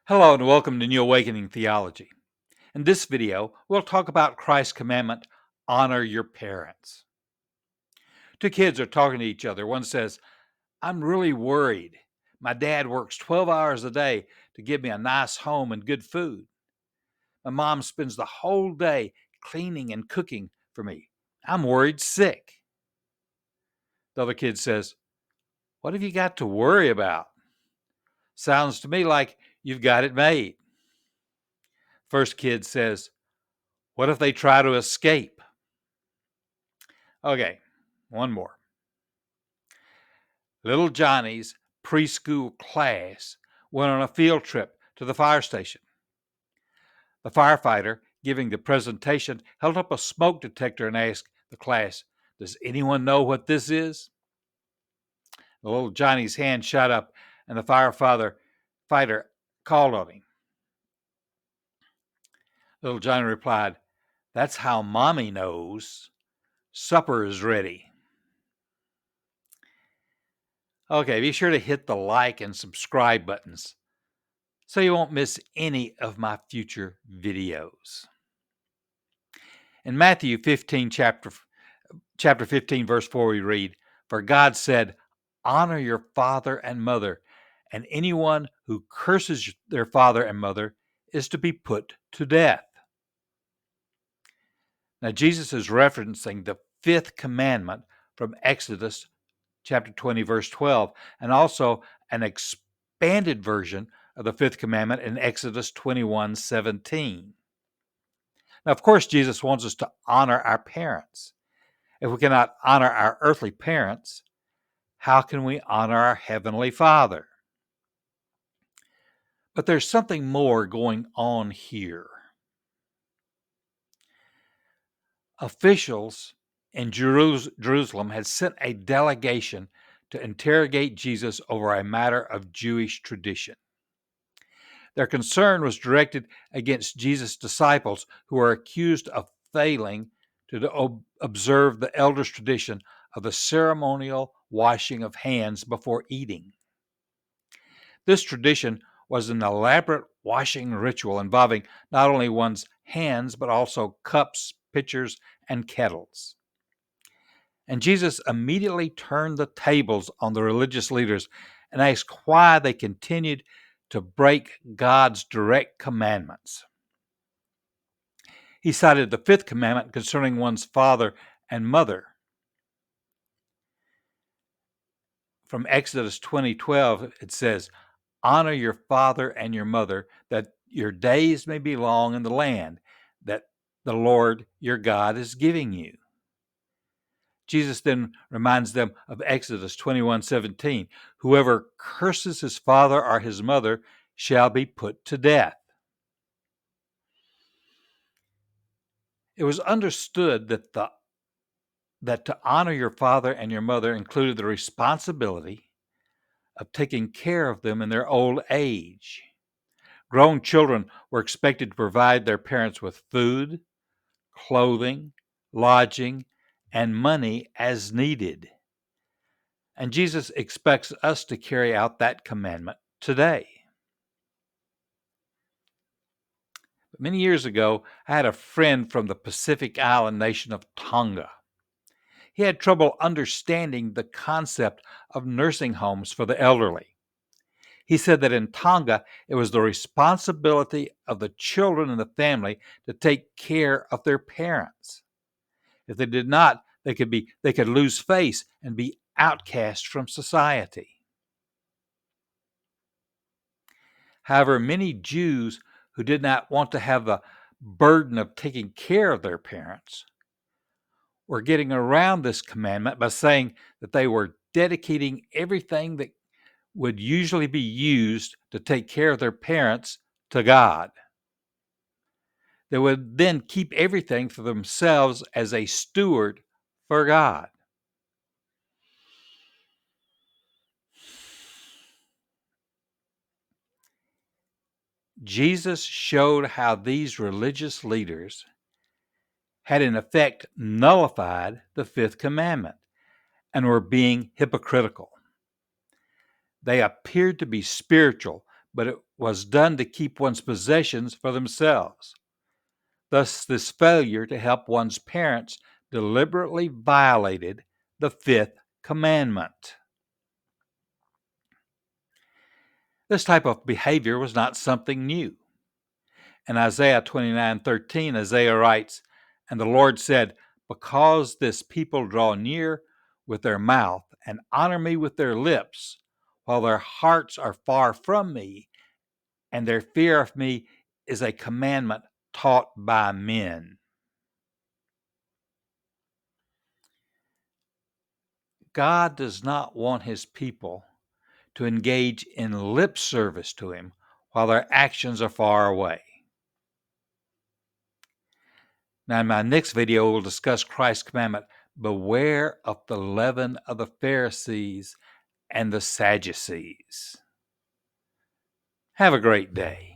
Hello and welcome to New Awakening Theology. In this video, we'll talk about Christ's commandment, honor your parents. Two kids are talking to each other. One says, I'm really worried. My dad works 12 hours a day to give me a nice home and good food. My mom spends the whole day cleaning and cooking for me. I'm worried sick. The other kid says, what have you got to worry about? Sounds to me like you've got it made. First kid says, what if they try to escape? Okay, one more. Little Johnny's preschool class went on a field trip to the fire station. The firefighter giving the presentation held up a smoke detector and asked the class, does anyone know what this is? Little Johnny's hand shot up and the fighter called on him. Little Johnny replied, that's how mommy knows. Supper is ready. Okay, be sure to hit the like and subscribe buttons so you won't miss any of my future videos. In Matthew 15, chapter 15, verse 4, we read, for God said, honor your father and mother, and anyone who curses their father and mother is to be put to death. Now, Jesus is referencing the fifth commandment from Exodus chapter 20, verse 12, and also an expanded version of the fifth commandment in Exodus 21:17. Now, of course, Jesus wants us to honor our parents. If we cannot honor our earthly parents, how can we honor our Heavenly Father? But there's something more going on here. Officials in Jerusalem had sent a delegation to interrogate Jesus over a matter of Jewish tradition. Their concern was directed against Jesus' disciples, who are accused of failing to observe the elders' tradition of the ceremonial washing of hands before eating. This tradition was an elaborate washing ritual involving not only one's hands, but also cups, pitchers, and kettles. And Jesus immediately turned the tables on the religious leaders and asked why they continued to break God's direct commandments. He cited the fifth commandment concerning one's father and mother. From Exodus 20:12, it says, honor your father and your mother, that your days may be long in the land that the Lord your God is giving you. Jesus then reminds them of Exodus 21:17. Whoever curses his father or his mother shall be put to death. It was understood that to honor your father and your mother included the responsibility of taking care of them in their old age. Grown children were expected to provide their parents with food, clothing, lodging, and money as needed. And Jesus expects us to carry out that commandment today. But many years ago, I had a friend from the Pacific island nation of Tonga. He had trouble understanding the concept of nursing homes for the elderly. He said that in Tonga, it was the responsibility of the children in the family to take care of their parents. If they did not, they could lose face and be outcast from society. However, many Jews who did not want to have the burden of taking care of their parents were getting around this commandment by saying that they were dedicating everything that would usually be used to take care of their parents to God. They would then keep everything for themselves as a steward for God. Jesus showed how these religious leaders had in effect nullified the fifth commandment and were being hypocritical. They appeared to be spiritual, but it was done to keep one's possessions for themselves. Thus, this failure to help one's parents deliberately violated the fifth commandment. This type of behavior was not something new. In Isaiah 29:13, Isaiah writes, "And the Lord said, because this people draw near with their mouth and honor me with their lips, while their hearts are far from me, and their fear of me is a commandment taught by men." God does not want his people to engage in lip service to him while their actions are far away. Now, in my next video, we'll discuss Christ's commandment, beware of the leaven of the Pharisees and the Sadducees. Have a great day.